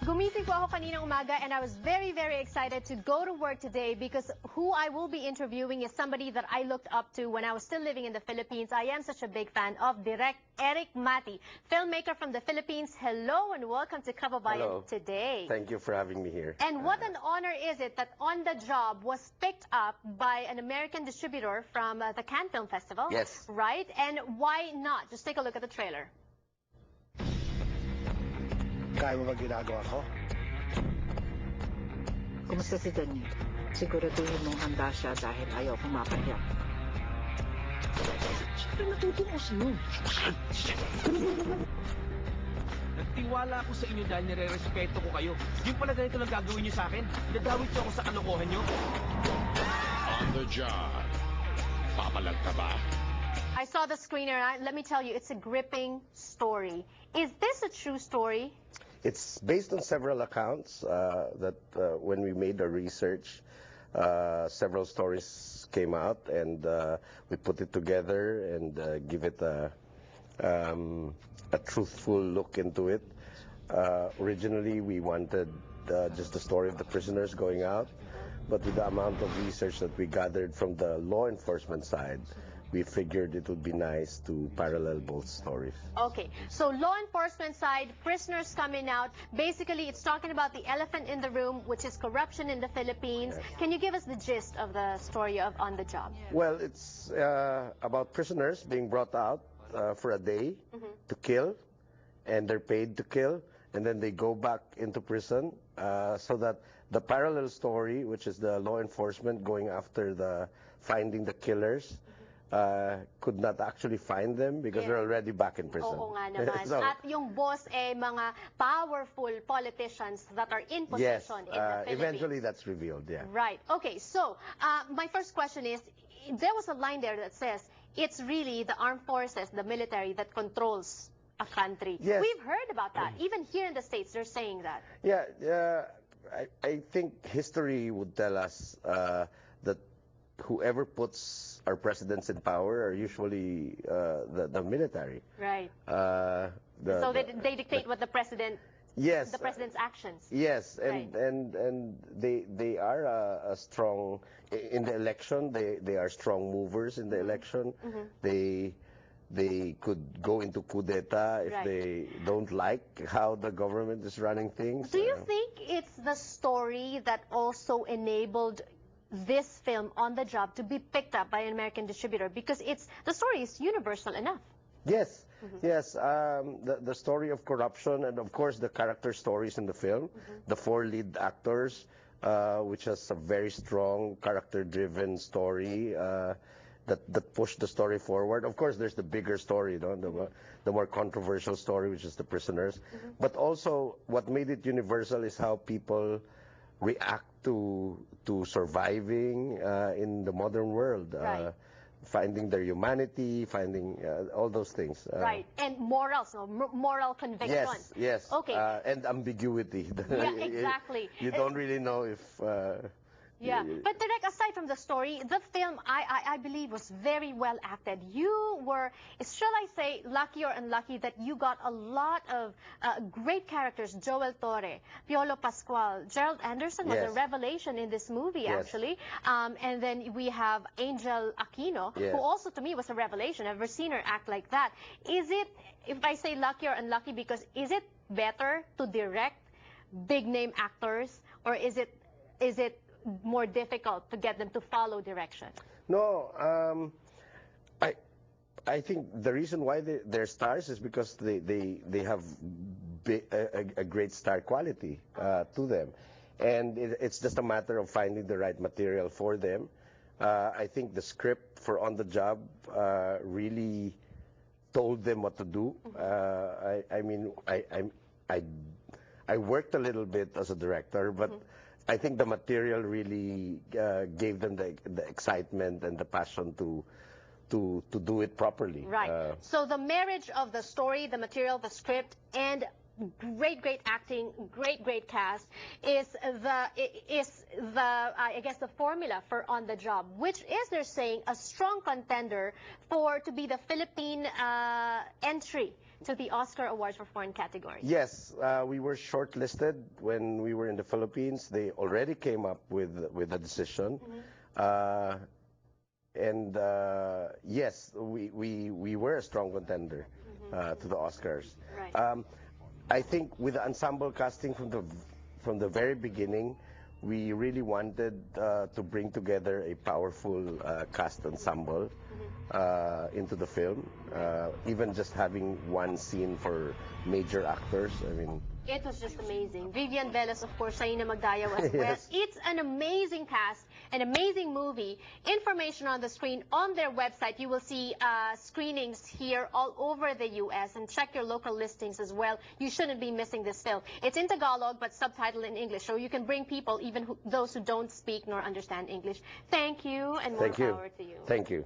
Gumising po ako kaninang umaga and I was very, very excited to go to work today because who I will be interviewing is somebody that I looked up to when I was still living in the Philippines. I am such a big fan of Direct Eric Mati, filmmaker from the Philippines. Hello and welcome to Kababayan today. Thank you for having me here. And what an honor is it that On the Job was picked up by an American distributor from the Cannes Film Festival. Yes. Right? And why not? Just take a look at the trailer. Kaya mo ba ginagawa ko? Kumusta si Daniel? Siguraduhin mong handa siya dahil ayaw kong mapahiya. Siyempre natutungo sa'yo. Nagtiwala ako sa inyo dahil nire-respeto ko kayo. Yung pala ganito lang gagawin niyo sa akin. Dadawit niyo ako sa kalokohan niyo. On the Job. Papalag ka ba? I saw the screener and let me tell you, it's a gripping story. Is this a true story? It's based on several accounts that when we made our research, several stories came out and we put it together and give it a truthful look into it. Originally, we wanted just the story of the prisoners going out, but with the amount of research that we gathered from the law enforcement side, we figured it would be nice to parallel both stories. Okay, so law enforcement side, prisoners coming out. Basically, it's talking about the elephant in the room, which is corruption in the Philippines. Yes. Can you give us the gist of the story of On the Job? Well, it's about prisoners being brought out for a day to kill, and they're paid to kill, and then they go back into prison so that the parallel story, which is the law enforcement going after finding the killers, could not actually find them because they're already back in prison. Oo nga naman. So, at yung boss mga powerful politicians that are in position in the Philippines. Eventually that's revealed, yeah. Right. Okay, so my first question is, there was a line there that says, it's really the armed forces, the military, that controls a country. Yes. We've heard about that. Even here in the States, they're saying that. Yeah, I think history would tell us that whoever puts our presidents in power are usually the military. Right. So they dictate what the president. Yes. The president's actions. Yes, Right. and they are a strong in the election. They are strong movers in the election. They could go into coup d'etat if they don't like how the government is running things. Do you think it's the story that also enabled this film On the Job to be picked up by an American distributor? Because the story is universal enough. Yes, yes. The story of corruption and of course the character stories in the film, the four lead actors, which has a very strong character-driven story that pushed the story forward. Of course, there's the bigger story, the more controversial story, which is the prisoners. But also, what made it universal is how people react to surviving in the modern world. Right. Finding their humanity, finding all those things. Right, and morals, moral conviction. Yes, yes. Okay. And ambiguity. Yeah, exactly. You don't really know if... Yeah, but Direk, aside from the story, the film, I believe, was very well acted. You were, shall I say, lucky or unlucky that you got a lot of great characters. Joel Torre, Piolo Pascual, Gerald Anderson was a revelation in this movie, actually. And then we have Angel Aquino, who also to me was a revelation. I've never seen her act like that. Is it, if I say lucky or unlucky, because is it better to direct big-name actors, or is it more difficult to get them to follow direction? No, I think the reason why they're stars is because they have a great star quality to them, and it's just a matter of finding the right material for them. I think the script for On the Job really told them what to do. I mean, I worked a little bit as a director, but I think the material really gave them the excitement and the passion to do it properly. Right. So the marriage of the story, the material, the script, and great acting, great cast is the I guess the formula for On the Job, which is, they're saying, a strong contender to be the Philippine entry to the Oscar Awards for foreign category? Yes, we were shortlisted when we were in the Philippines. They already came up with a decision. Yes, we were a strong contender to the Oscars. Right. I think with the ensemble casting from the very beginning, we really wanted to bring together a powerful cast ensemble into the film. Even just having one scene for major actors, I mean. It was just amazing. Vivian Velas, of course, siya yung magdayaw as well. Yes. It's an amazing cast, an amazing movie. Information on the screen on their website. You will see screenings here all over the U.S. and check your local listings as well. You shouldn't be missing this film. It's in Tagalog but subtitled in English, so you can bring people, even those who don't speak nor understand English. Thank you, and more power to you. Thank you.